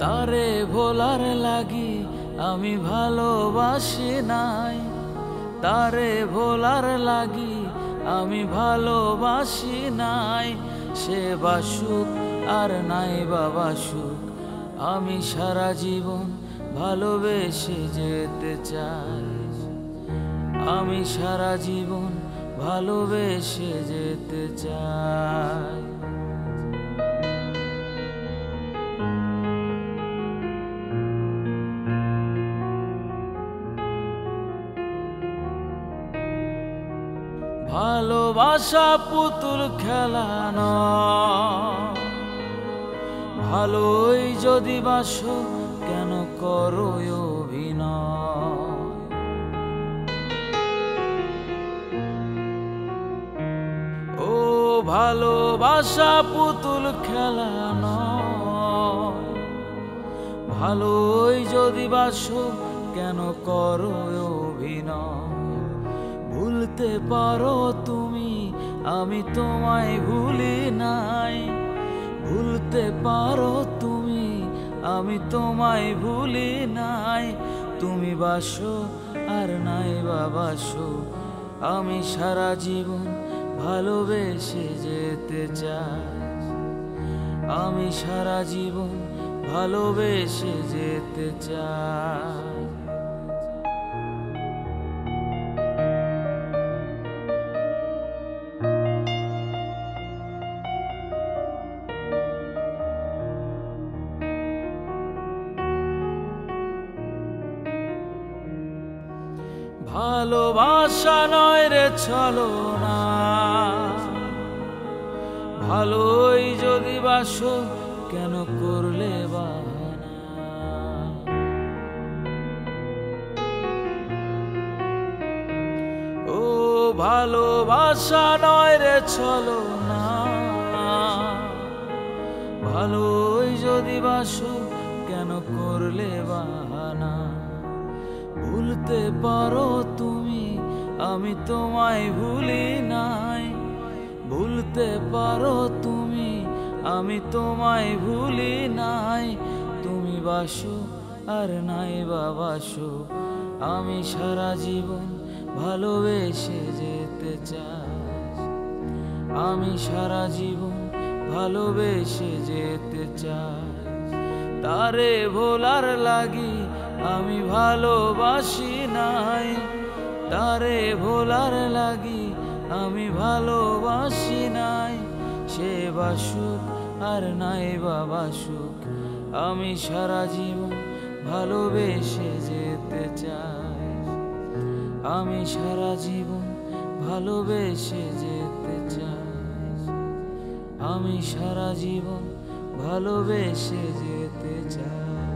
তারে ভোলার লাগি আমি ভালোবাসি নাই, তারে ভোলার লাগি আমি ভালোবাসি নাই। সে বাসুক আর নাই বাবা সুখ, আমি সারা জীবন ভালোবেসে যেতে চাই। আমি সারা জীবন ভালোবেসে যেতে চাই। ভালোবাসা পুতুল খেলা নয়, ভালোই যদি বাসো কেন করো অভিনয়। ও ভালোবাসা পুতুল খেলা নয়, ভালোই যদি বাসো কেন করো অভিনয়। ভুলতে পারো তুমি, আমি তোমায় ভুলি নাই। ভুলতে পারো তুমি, আমি তোমায় ভুলি নাই। তুমি বাসো আর নাই বাসো, আমি সারা জীবন ভালোবেসে যেতে চাই। আমি সারা জীবন ভালোবেসে যেতে চাই। ভালোবাসা নয় রে ছলনা, ভালোই যদি বাসো কেন করলে বাহানা। ও ভালোবাসা নয় রে ছলনা, ভালোই যদি বাসো কেন করলে বাহানা। ভুলতে পারো তুমি, আমি তোমায় ভুলি নাই। ভুলতে পারো তুমি, আমি তোমায় ভুলি নাই। তুমি বাসো আর নাই বাসো, আমি সারা জীবন ভালোবেসে যেতে চাই। আমি সারা জীবন ভালোবেসে যেতে চাই। তারে ভোলার লাগি আমি ভালোবাসি নাই, তারে ভোলার লাগি আমি ভালোবাসি নাই। সে বাসুক আর নাই বাসুক, আমি সারা জীবন ভালোবেসে যেতে চাই। আমি সারা জীবন ভালোবেসে যেতে চাই। আমি সারা জীবন ভালোবেসে যেতে চাই।